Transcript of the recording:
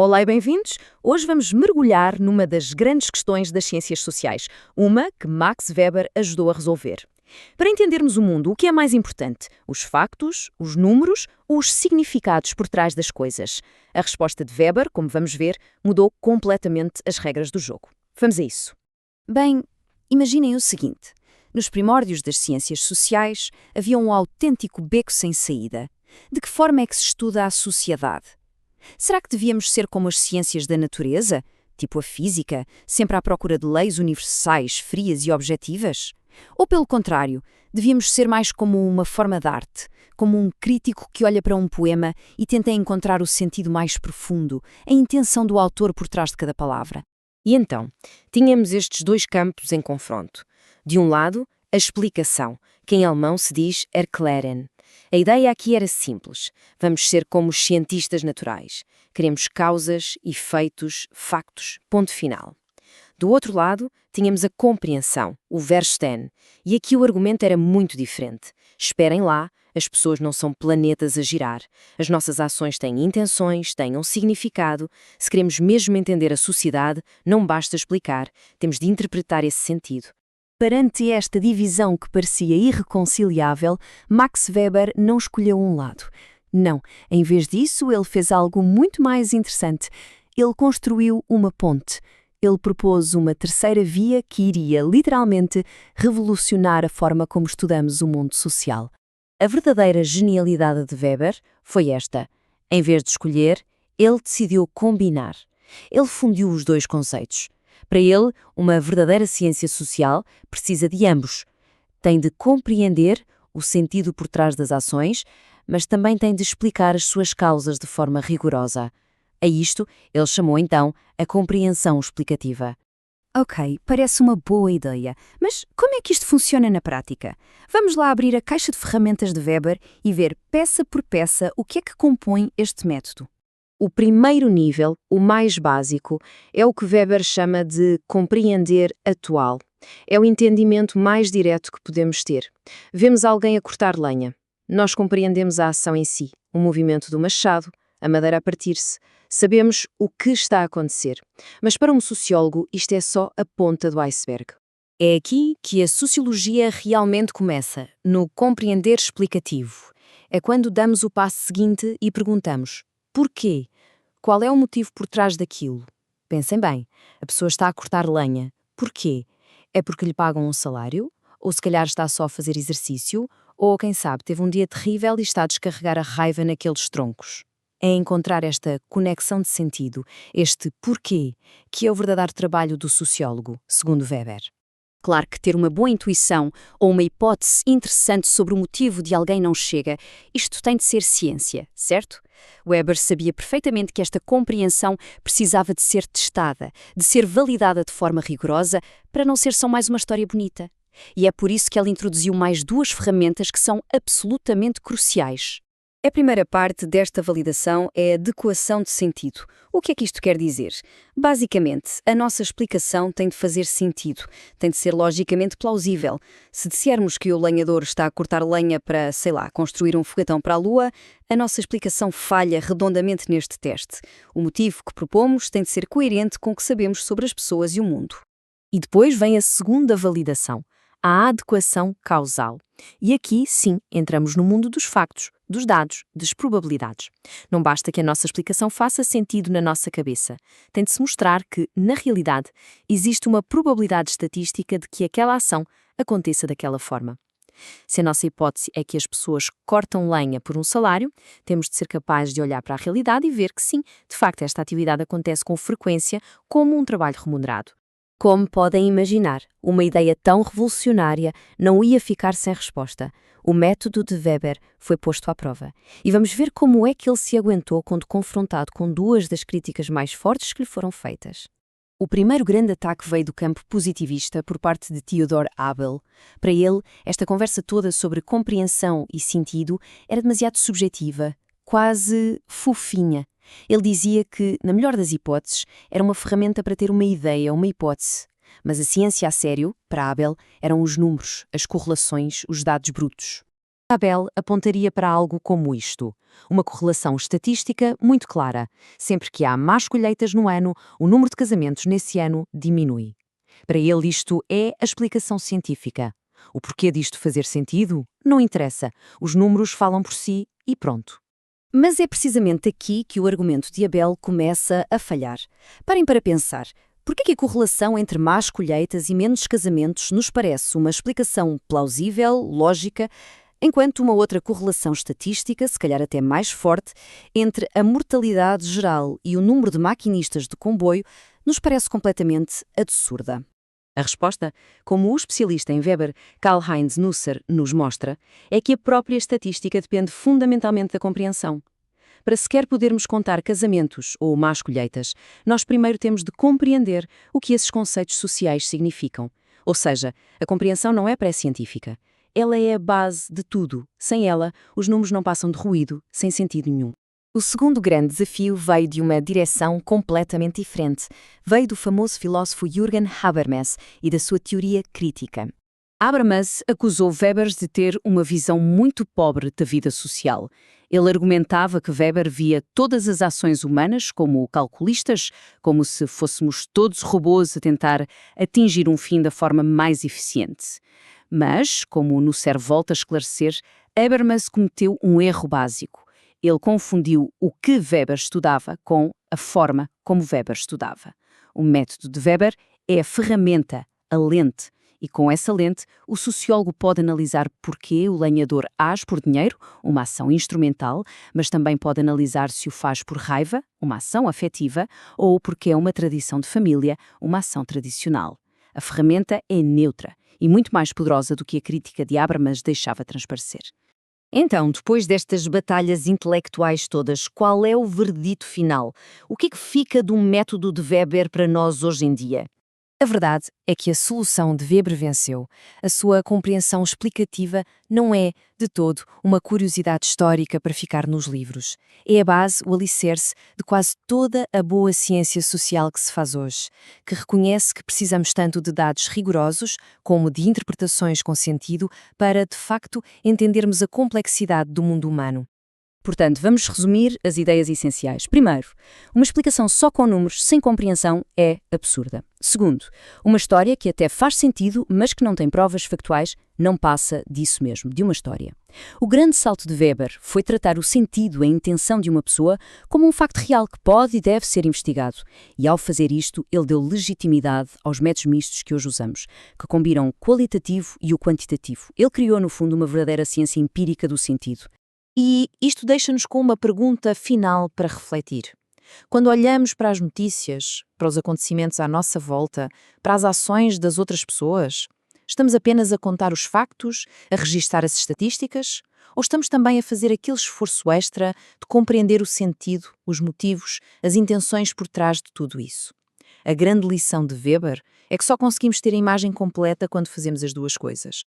Olá e bem-vindos! Hoje vamos mergulhar numa das grandes questões das ciências sociais, uma que Max Weber ajudou a resolver. Para entendermos o mundo, o que é mais importante? Os factos, os números ou os significados por trás das coisas? A resposta de Weber, como vamos ver, mudou completamente as regras do jogo. Vamos a isso. Bem, imaginem o seguinte. Nos primórdios das ciências sociais, havia um autêntico beco sem saída. De que forma é que se estuda a sociedade? Será que devíamos ser como as ciências da natureza, tipo a física, sempre à procura de leis universais, frias e objetivas? Ou, pelo contrário, devíamos ser mais como uma forma de arte, como um crítico que olha para um poema e tenta encontrar o sentido mais profundo, a intenção do autor por trás de cada palavra? E então, tínhamos estes dois campos em confronto. De um lado, a explicação, que em alemão se diz Erklären. A ideia aqui era simples. Vamos ser como os cientistas naturais. Queremos causas, efeitos, factos, ponto final. Do outro lado, tínhamos a compreensão, o Verstehen. E aqui o argumento era muito diferente. Esperem lá, as pessoas não são planetas a girar. As nossas ações têm intenções, têm um significado. Se queremos mesmo entender a sociedade, não basta explicar, temos de interpretar esse sentido. Perante esta divisão que parecia irreconciliável, Max Weber não escolheu um lado. Não, em vez disso, ele fez algo muito mais interessante. Ele construiu uma ponte. Ele propôs uma terceira via que iria, literalmente, revolucionar a forma como estudamos o mundo social. A verdadeira genialidade de Weber foi esta. Em vez de escolher, ele decidiu combinar. Ele fundiu os dois conceitos. Para ele, uma verdadeira ciência social precisa de ambos. Tem de compreender o sentido por trás das ações, mas também tem de explicar as suas causas de forma rigorosa. A isto, ele chamou então a compreensão explicativa. Ok, parece uma boa ideia, mas como é que isto funciona na prática? Vamos lá abrir a caixa de ferramentas de Weber e ver peça por peça o que é que compõe este método. O primeiro nível, o mais básico, é o que Weber chama de compreender atual. É o entendimento mais direto que podemos ter. Vemos alguém a cortar lenha. Nós compreendemos a ação em si, o movimento do machado, a madeira a partir-se. Sabemos o que está a acontecer. Mas para um sociólogo, isto é só a ponta do iceberg. É aqui que a sociologia realmente começa, no compreender explicativo. É quando damos o passo seguinte e perguntamos: porquê? Qual é o motivo por trás daquilo? Pensem bem, a pessoa está a cortar lenha. Porquê? É porque lhe pagam um salário? Ou se calhar está só a fazer exercício? Ou, quem sabe, teve um dia terrível e está a descarregar a raiva naqueles troncos? É encontrar esta conexão de sentido, este porquê, que é o verdadeiro trabalho do sociólogo, segundo Weber. Claro que ter uma boa intuição ou uma hipótese interessante sobre o motivo de alguém não chega, isto tem de ser ciência, certo? Weber sabia perfeitamente que esta compreensão precisava de ser testada, de ser validada de forma rigorosa, para não ser só mais uma história bonita. E é por isso que ele introduziu mais duas ferramentas que são absolutamente cruciais. A primeira parte desta validação é a adequação de sentido. O que é que isto quer dizer? Basicamente, a nossa explicação tem de fazer sentido, tem de ser logicamente plausível. Se dissermos que o lenhador está a cortar lenha para, sei lá, construir um foguetão para a Lua, a nossa explicação falha redondamente neste teste. O motivo que propomos tem de ser coerente com o que sabemos sobre as pessoas e o mundo. E depois vem a segunda validação, a adequação causal. E aqui, sim, entramos no mundo dos factos, dos dados, das probabilidades. Não basta que a nossa explicação faça sentido na nossa cabeça. Tem de se mostrar que, na realidade, existe uma probabilidade estatística de que aquela ação aconteça daquela forma. Se a nossa hipótese é que as pessoas cortam lenha por um salário, temos de ser capazes de olhar para a realidade e ver que sim, de facto esta atividade acontece com frequência como um trabalho remunerado. Como podem imaginar, uma ideia tão revolucionária não ia ficar sem resposta. O método de Weber foi posto à prova. E vamos ver como é que ele se aguentou quando confrontado com duas das críticas mais fortes que lhe foram feitas. O primeiro grande ataque veio do campo positivista por parte de Theodor Abel. Para ele, esta conversa toda sobre compreensão e sentido era demasiado subjetiva, quase fofinha. Ele dizia que, na melhor das hipóteses, era uma ferramenta para ter uma ideia, uma hipótese. Mas a ciência a sério, para Abel, eram os números, as correlações, os dados brutos. Abel apontaria para algo como isto: uma correlação estatística muito clara. Sempre que há más colheitas no ano, o número de casamentos nesse ano diminui. Para ele, isto é a explicação científica. O porquê disto fazer sentido? Não interessa. Os números falam por si e pronto. Mas é precisamente aqui que o argumento de Abel começa a falhar. Parem para pensar. Por que a correlação entre más colheitas e menos casamentos nos parece uma explicação plausível, lógica, enquanto uma outra correlação estatística, se calhar até mais forte, entre a mortalidade geral e o número de maquinistas de comboio, nos parece completamente absurda? A resposta, como o especialista em Weber, Karl-Heinz Nusser, nos mostra, é que a própria estatística depende fundamentalmente da compreensão. Para sequer podermos contar casamentos ou más colheitas, nós primeiro temos de compreender o que esses conceitos sociais significam. Ou seja, a compreensão não é pré-científica. Ela é a base de tudo. Sem ela, os números não passam de ruído, sem sentido nenhum. O segundo grande desafio veio de uma direção completamente diferente. Veio do famoso filósofo Jürgen Habermas e da sua teoria crítica. Habermas acusou Weber de ter uma visão muito pobre da vida social. Ele argumentava que Weber via todas as ações humanas como calculistas, como se fôssemos todos robôs a tentar atingir um fim da forma mais eficiente. Mas, como Nusser volta a esclarecer, Habermas cometeu um erro básico. Ele confundiu o que Weber estudava com a forma como Weber estudava. O método de Weber é a ferramenta, a lente, e com essa lente o sociólogo pode analisar porquê o lenhador age por dinheiro, uma ação instrumental, mas também pode analisar se o faz por raiva, uma ação afetiva, ou porque é uma tradição de família, uma ação tradicional. A ferramenta é neutra e muito mais poderosa do que a crítica de Habermas deixava transparecer. Então, depois destas batalhas intelectuais todas, qual é o veredito final? O que é que fica do método de Weber para nós hoje em dia? A verdade é que a solução de Weber venceu. A sua compreensão explicativa não é, de todo, uma curiosidade histórica para ficar nos livros. É a base, o alicerce, de quase toda a boa ciência social que se faz hoje, que reconhece que precisamos tanto de dados rigorosos como de interpretações com sentido para, de facto, entendermos a complexidade do mundo humano. Portanto, vamos resumir as ideias essenciais. Primeiro, uma explicação só com números, sem compreensão, é absurda. Segundo, uma história que até faz sentido, mas que não tem provas factuais, não passa disso mesmo, de uma história. O grande salto de Weber foi tratar o sentido e a intenção de uma pessoa como um facto real que pode e deve ser investigado. E ao fazer isto, ele deu legitimidade aos métodos mistos que hoje usamos, que combinam o qualitativo e o quantitativo. Ele criou, no fundo, uma verdadeira ciência empírica do sentido. E isto deixa-nos com uma pergunta final para refletir. Quando olhamos para as notícias, para os acontecimentos à nossa volta, para as ações das outras pessoas, estamos apenas a contar os factos, a registar as estatísticas? Ou estamos também a fazer aquele esforço extra de compreender o sentido, os motivos, as intenções por trás de tudo isso? A grande lição de Weber é que só conseguimos ter a imagem completa quando fazemos as duas coisas.